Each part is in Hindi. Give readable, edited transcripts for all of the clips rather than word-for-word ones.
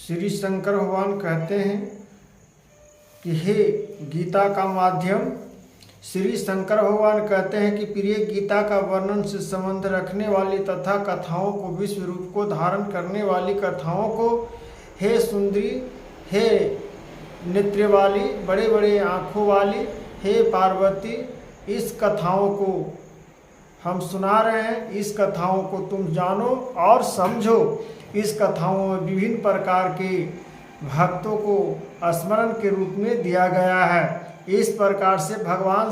श्री शंकर भगवान कहते हैं कि हे गीता का माध्यम। श्री शंकर भगवान कहते हैं कि प्रिय गीता का वर्णन से संबंध रखने वाली तथा कथाओं को विश्व रूप को धारण करने वाली कथाओं को, हे सुंदरी, हे नेत्र वाली, बड़े बड़े आँखों वाली, हे पार्वती, इस कथाओं को हम सुना रहे हैं। इस कथाओं को तुम जानो और समझो। इस कथाओं में विभिन्न प्रकार के भक्तों को स्मरण के रूप में दिया गया है। इस प्रकार से भगवान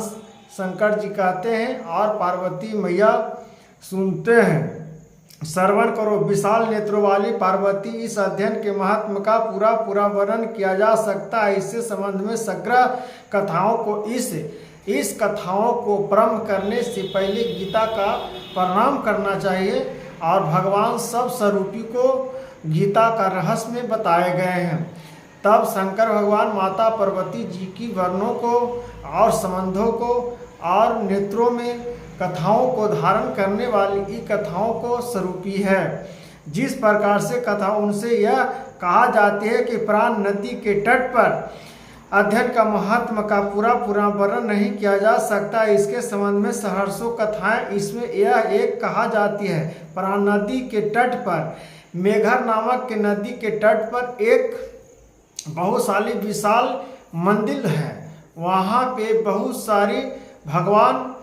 शंकर जी कहते हैं और पार्वती मैया सुनते हैं। श्रवण करो विशाल नेत्रों वाली पार्वती, इस अध्ययन के महात्म का पूरा वर्णन किया जा सकता है। इससे संबंध में सग्रह कथाओं को इस कथाओं को प्रारंभ करने से पहले गीता का प्रणाम करना चाहिए और भगवान सब स्वरूपी को गीता का रहस्य में बताए गए हैं। तब शंकर भगवान माता पार्वती जी की वर्णों को और संबंधों को और नेत्रों में कथाओं को धारण करने वाली कथाओं को स्वरूपी है। जिस प्रकार से कथा उनसे यह कहा जाती है कि प्राण नदी के तट पर अध्ययन का महात्म का पूरा वर्णन नहीं किया जा सकता। इसके संबंध में सहर्षों कथाएं इसमें यह एक कहा जाती है। प्राण नदी के तट पर मेघर नामक के नदी के तट पर एक बहुशाली विशाल मंदिर है। वहाँ पे बहुत सारे भगवान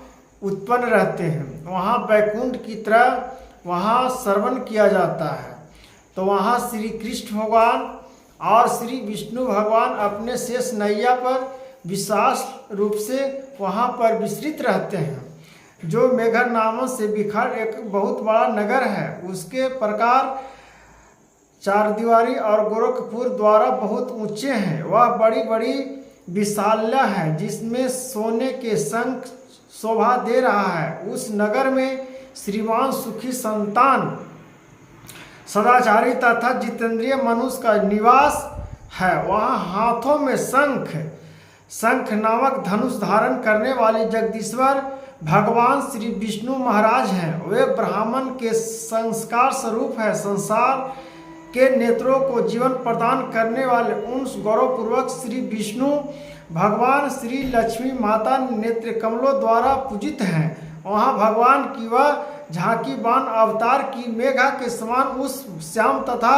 उत्पन्न रहते हैं। वहाँ वैकुंठ की तरह वहाँ श्रवण किया जाता है। तो वहाँ श्री कृष्ण भगवान और श्री विष्णु भगवान अपने शेष नैया पर विशाल रूप से वहाँ पर विस्तृत रहते हैं। जो मेघर नामों से बिखर एक बहुत बड़ा नगर है, उसके प्रकार चारदीवारी और गोरखपुर द्वारा बहुत ऊंचे हैं। वह बड़ी बड़ी विशाला है जिसमें सोने के शंख शोभा दे रहा है। उस नगर में श्रीमान सुखी संतान सदाचारी तथा जितेंद्रिय मनुष्य का निवास है। वहाँ हाथों में शंख नामक धनुष धारण करने वाले जगदीश्वर भगवान श्री विष्णु महाराज हैं। वे ब्राह्मण के संस्कार स्वरूप है। संसार के नेत्रों को जीवन प्रदान करने वाले उन गौरवपूर्वक श्री विष्णु भगवान श्री लक्ष्मी माता नेत्र कमलों द्वारा पूजित हैं। वहाँ भगवान की वह झांकी बाण अवतार की मेघा के समान उस श्याम तथा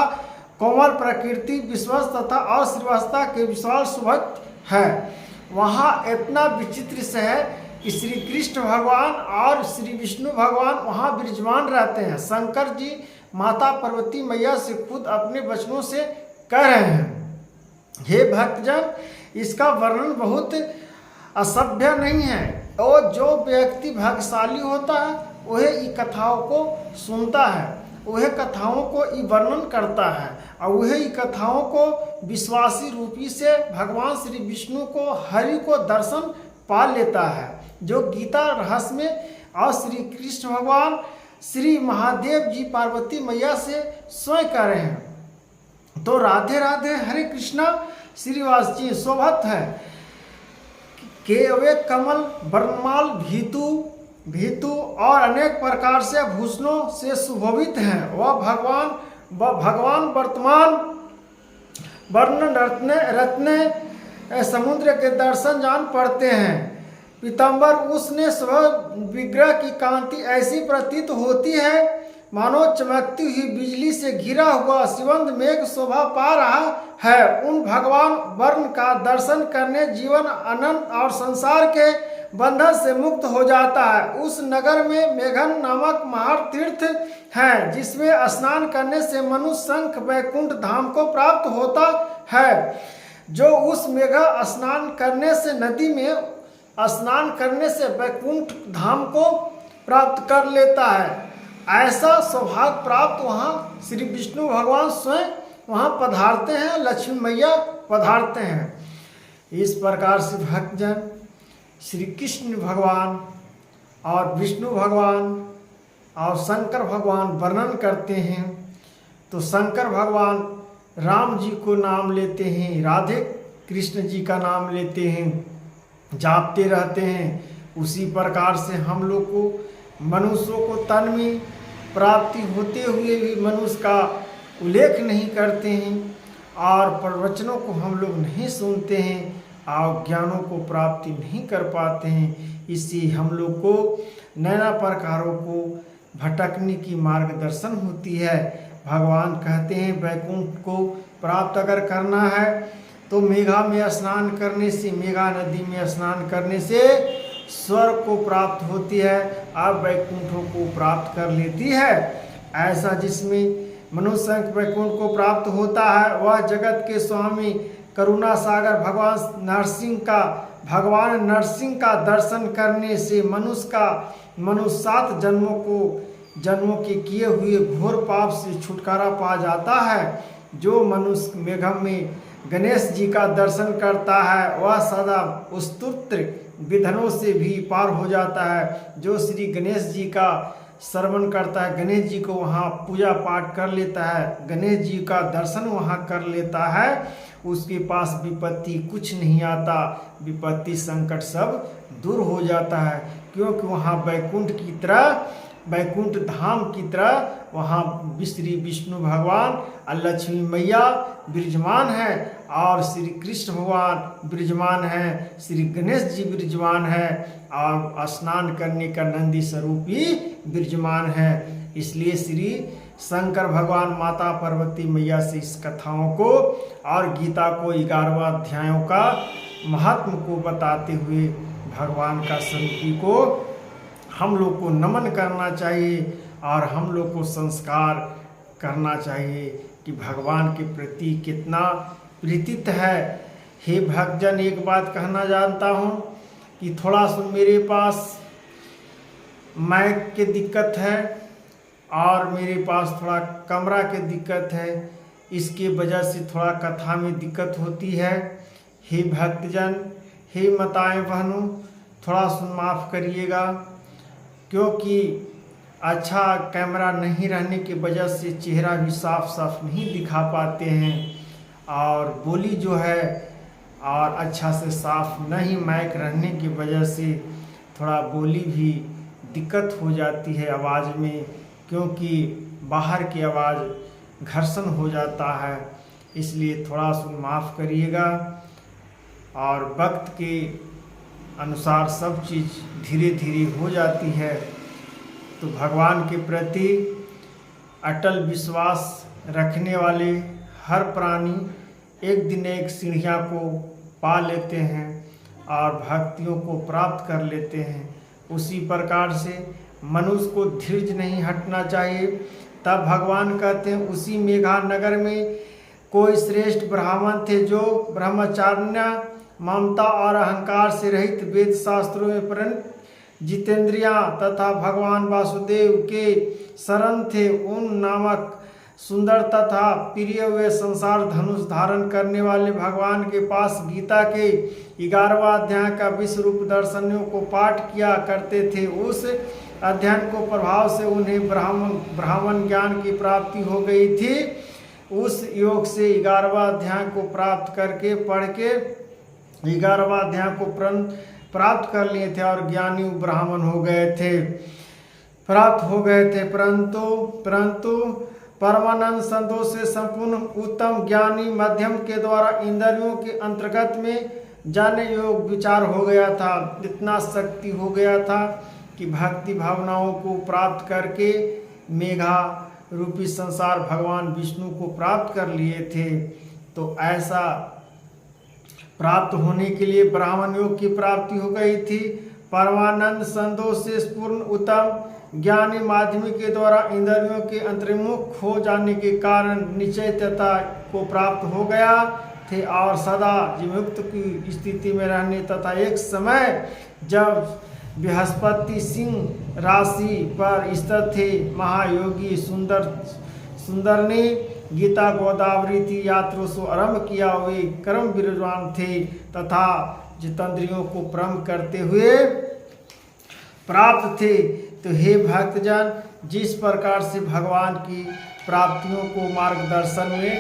कोमल प्रकृति विश्वास तथा अश्रीवास्ता के विशाल सुभग है। वहाँ इतना विचित्र से है कि श्री कृष्ण भगवान और श्री विष्णु भगवान वहाँ विराजमान रहते हैं। शंकर जी माता पार्वती मैया से खुद अपने वचनों से कह रहे हैं, हे भक्तजन, इसका वर्णन बहुत असभ्य नहीं है। और जो व्यक्ति भाग्यशाली होता है वह इन कथाओं को सुनता है, वह कथाओं को वर्णन करता है और वह इन कथाओं को विश्वासी रूपी से भगवान श्री विष्णु को हरि को दर्शन पा लेता है। जो गीता रहस्य में और श्री कृष्ण भगवान श्री महादेव जी पार्वती मैया से स्वयं कह रहे हैं। तो राधे राधे हरे कृष्णा श्रीवास जी शोभत है के वे कमल वर्णमाल भीतु और अनेक प्रकार से भूषणों से सुशोभित हैं। वह भगवान वर्तमान वर्ण रत्ने समुद्र के दर्शन जान पड़ते हैं। पीताम्बर उसने स्वयं विग्रह की कांति ऐसी प्रतीत होती है मानो चमकती हुई बिजली से घिरा हुआ शिवंत मेघ शोभा पा रहा है। उन भगवान वर्ण का दर्शन करने जीवन अनंत और संसार के बंधन से मुक्त हो जाता है। उस नगर में मेघन नामक महातीर्थ है जिसमें स्नान करने से मनुष्य शंख वैकुंठ धाम को प्राप्त होता है। जो उस मेघा स्नान करने से नदी में स्नान करने से वैकुंठ धाम को प्राप्त कर लेता है। ऐसा सौभाग्य प्राप्त वहाँ श्री विष्णु भगवान स्वयं वहाँ पधारते हैं, लक्ष्मी मैया पधारते हैं। इस प्रकार से भक्तजन श्री कृष्ण भगवान और विष्णु भगवान और शंकर भगवान वर्णन करते हैं। तो शंकर भगवान राम जी को नाम लेते हैं, राधे कृष्ण जी का नाम लेते हैं, जापते रहते हैं। उसी प्रकार से हम लोग को मनुष्यों को तन में प्राप्ति होते हुए भी मनुष्य का उल्लेख नहीं करते हैं और प्रवचनों को हम लोग नहीं सुनते हैं और ज्ञानों को प्राप्ति नहीं कर पाते हैं। इससे हम लोग को नाना प्रकारों को भटकने की मार्गदर्शन होती है। भगवान कहते हैं वैकुंठ को प्राप्त अगर करना है तो मेघा में स्नान करने से, मेघा नदी में स्नान करने से स्वर्ग को प्राप्त होती है, अब वैकुंठों को प्राप्त कर लेती है। ऐसा जिसमें मनुष्य वैकुंठ को प्राप्त होता है वह जगत के स्वामी करुणा सागर भगवान नरसिंह का दर्शन करने से मनुष्य 7 जन्मों के किए हुए घोर पाप से छुटकारा पा जाता है। जो मनुष्य मेघम में गणेश जी का दर्शन करता है वह सदा स्तोत्र विधनों से भी पार हो जाता है। जो श्री गणेश जी का श्रवण करता है, गणेश जी को वहाँ पूजा पाठ कर लेता है, गणेश जी का दर्शन वहाँ कर लेता है, उसके पास विपत्ति कुछ नहीं आता, विपत्ति संकट सब दूर हो जाता है। क्योंकि वहाँ वैकुंठ धाम की तरह वहाँ श्री विष्णु भगवान और लक्ष्मी मैया विराजमान है और श्री कृष्ण भगवान विराजमान है, श्री गणेश जी विराजमान है और स्नान करने का नंदी स्वरूप ही विराजमान है। इसलिए श्री शंकर भगवान माता पार्वती मैया से इस कथाओं को और गीता को 11वां अध्यायों का महत्व को बताते हुए भगवान का स्वरूपी को हम लोग को नमन करना चाहिए और हम लोग को संस्कार करना चाहिए कि भगवान के प्रति कितना प्रीतित है। हे भक्तजन, एक बात कहना जानता हूँ कि थोड़ा सा मेरे पास माइक की दिक्कत है और मेरे पास थोड़ा कमरा की दिक्कत है, इसके वजह से थोड़ा कथा में दिक्कत होती है। हे भक्तजन, हे माताएं बहनों, थोड़ा सा माफ़ करिएगा क्योंकि अच्छा कैमरा नहीं रहने की वजह से चेहरा भी साफ नहीं दिखा पाते हैं और बोली जो है और अच्छा से साफ नहीं माइक रहने की वजह से थोड़ा बोली भी दिक्कत हो जाती है आवाज़ में, क्योंकि बाहर की आवाज़ घर्षण हो जाता है। इसलिए थोड़ा सा माफ़ करिएगा और वक्त के अनुसार सब चीज़ धीरे धीरे हो जाती है। तो भगवान के प्रति अटल विश्वास रखने वाले हर प्राणी एक दिन एक सीढ़ियाँ को पा लेते हैं और भक्तियों को प्राप्त कर लेते हैं। उसी प्रकार से मनुष्य को धीरज नहीं हटना चाहिए। तब भगवान कहते हैं उसी मेघा नगर में कोई श्रेष्ठ ब्राह्मण थे जो ब्रह्मचार्य, ममता और अहंकार से रहित वेद शास्त्रों में परिणत जितेंद्रिया तथा भगवान वासुदेव के शरण थे। उन नामक सुंदर तथा प्रिय वे संसार धनुष धारण करने वाले भगवान के पास गीता के 11वां अध्याय का विश्व रूप दर्शनों को पाठ किया करते थे। उस अध्ययन को प्रभाव से उन्हें ब्राह्मण ज्ञान की प्राप्ति हो गई थी। उस योग से 11वां अध्याय को प्राप्त करके पढ़ के 11वां अध्याय को प्राप्त कर लिए थे और ज्ञानी ब्राह्मण हो गए थे, प्राप्त हो गए थे। परंतु परमानंद संतोष से संपूर्ण उत्तम ज्ञानी मध्यम के द्वारा इंद्रियों के अंतर्गत में जाने योग विचार हो गया था। इतना शक्ति हो गया था कि भक्ति भावनाओं को प्राप्त करके मेघा रूपी संसार भगवान विष्णु को प्राप्त कर लिए थे। तो ऐसा प्राप्त होने के लिए ब्राह्मण योग की प्राप्ति हो गई थी। परमानंद संतोष से पूर्ण उत्तम ज्ञानी माध्यमिक के द्वारा इंद्रियों के अंतर्मुख हो जाने के कारण निश्चयता को प्राप्त हो गया थे और सदा विमुक्त की स्थिति में रहने तथा एक समय जब बृहस्पति सिंह राशि पर स्थित थे महायोगी सुंदर ने गीता गोदावरी थी यात्रा से आरंभ किया हुए कर्म विराजमान थे तथा जितेंद्रियों को परम करते हुए प्राप्त थे। तो हे भक्तजन, जिस प्रकार से भगवान की प्राप्तियों को मार्गदर्शन में